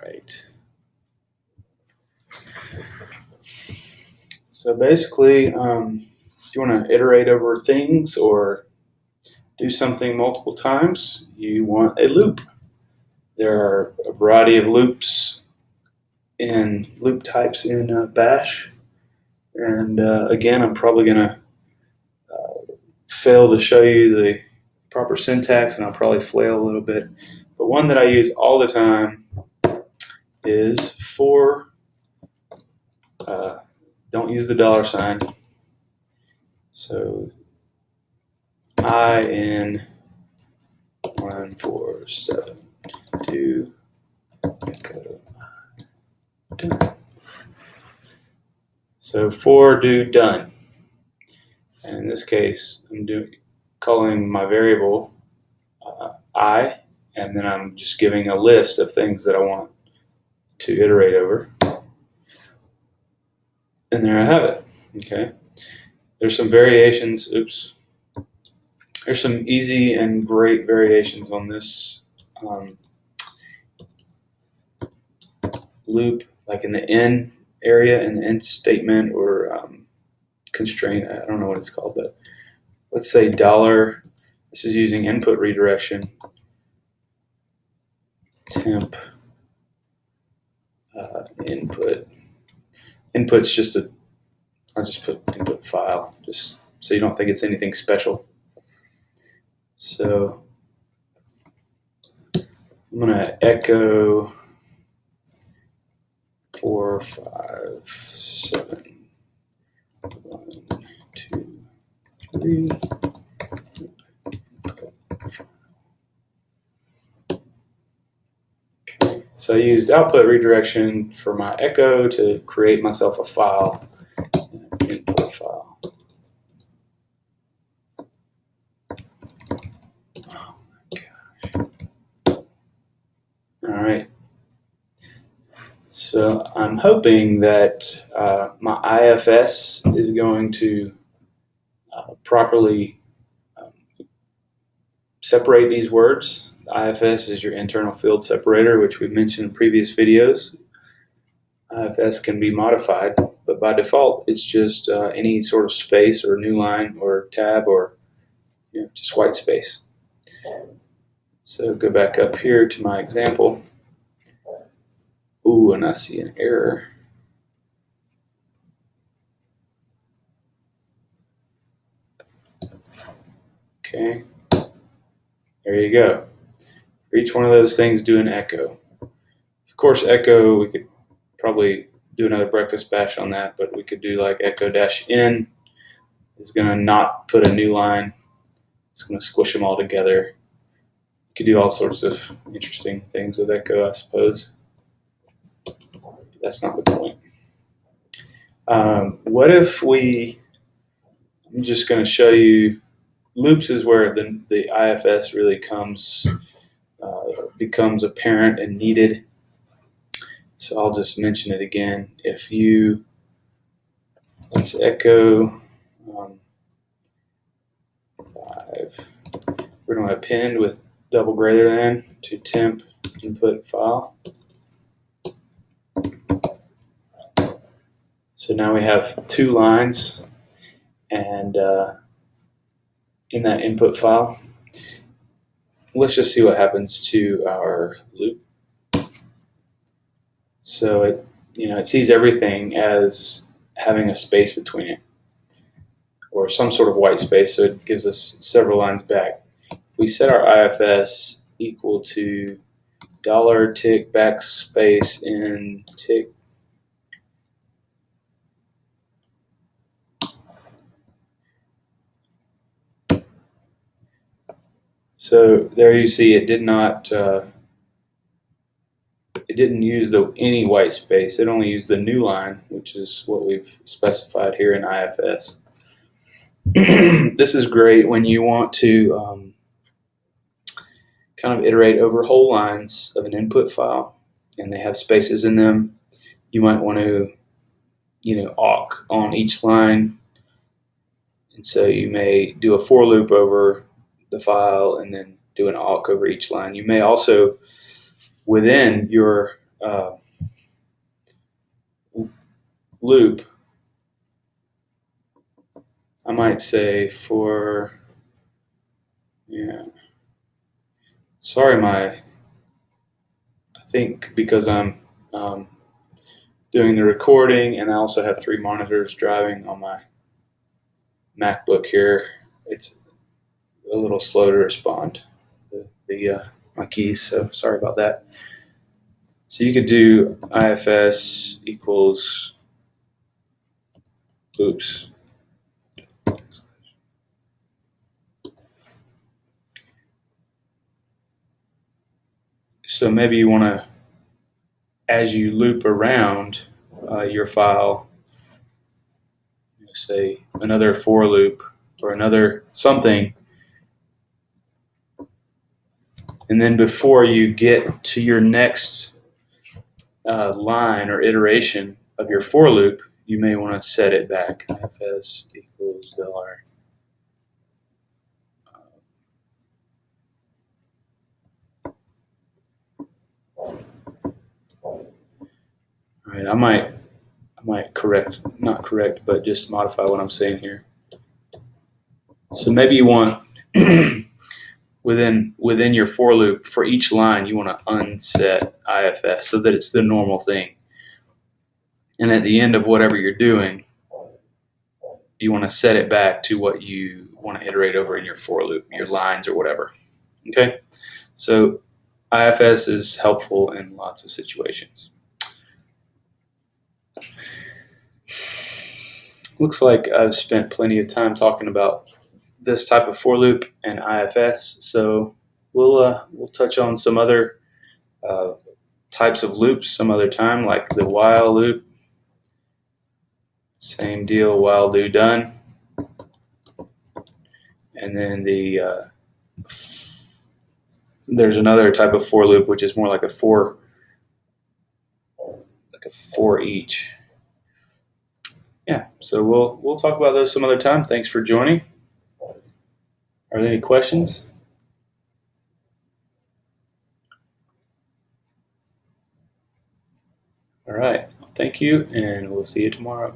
right. So basically, if you want to iterate over things or do something multiple times, you want a loop. There are a variety of loops and loop types in Bash. And again, I'm probably going to fail to show you the proper syntax, and I'll probably flail a little bit. But one that I use all the time is for, don't use the $sign. So IN1472 echo done. So for do done. And in this case, I'm calling my variable I, and then I'm just giving a list of things that I want to iterate over. And there I have it. Okay. There's some variations. Oops. There's some easy and great variations on this loop, like in the in area, in the end statement, or constraint. I don't know what it's called, but let's say $. This is using input redirection. Temp input. Input's just I'll just put input file, just so you don't think it's anything special. So I'm going to echo 4, 5, 7, 1, 2, 3. Okay. So I used output redirection for my echo to create myself a file, input file. Oh my gosh. All right. So I'm hoping that my IFS is going to properly separate these words. The IFS is your internal field separator, which we've mentioned in previous videos. IFS can be modified, but by default, it's just any sort of space or new line or tab or just white space. So go back up here to my example. Ooh, and I see an error. Okay, there you go. For each one of those things, do an echo. Of course, echo, we could probably do another breakfast bash on that, but we could do like echo-n is going to not put a new line. It's going to squish them all together. You could do all sorts of interesting things with echo, I suppose. That's not the point. What if I'm just going to show you, loops is where the IFS really becomes apparent and needed. So I'll just mention it again. If you, let's echo 5. We're going to append with double greater than to temp input file. So now we have 2 lines, and in that input file, let's just see what happens to our loop. So it sees everything as having a space between it, or some sort of white space, so it gives us several lines back. If we set our IFS equal to $tick backspace in tick, so there you see it did not. It didn't use any white space. It only used the new line, which is what we've specified here in IFS. This is great when you want to kind of iterate over whole lines of an input file, and they have spaces in them. You might want to, awk on each line, and so you may do a for loop over the file and then do an awk over each line. You may also, within your uh, loop, I might say for, yeah, sorry, I think because I'm doing the recording and I also have 3 monitors driving on my MacBook here, it's a little slow to respond, my keys, so sorry about that. So you could do IFS equals, oops. So maybe you want to, as you loop around your file, say another for loop or another something, and then before you get to your next line or iteration of your for loop, you may want to set it back. IFS equals $. All right, I might not correct, but just modify what I'm saying here. So maybe you want within your for loop for each line, you want to unset IFS so that it's the normal thing. And at the end of whatever you're doing, you want to set it back to what you want to iterate over in your for loop, your lines or whatever. Okay, so IFS is helpful in lots of situations. Looks like I've spent plenty of time talking about this type of for loop and IFS, so we'll touch on some other types of loops some other time, like the while loop. Same deal, while do done. And then there's another type of for loop which is more like a for each. Yeah, so we'll talk about those some other time. Thanks for joining. Are there any questions? All right, thank you, and we'll see you tomorrow.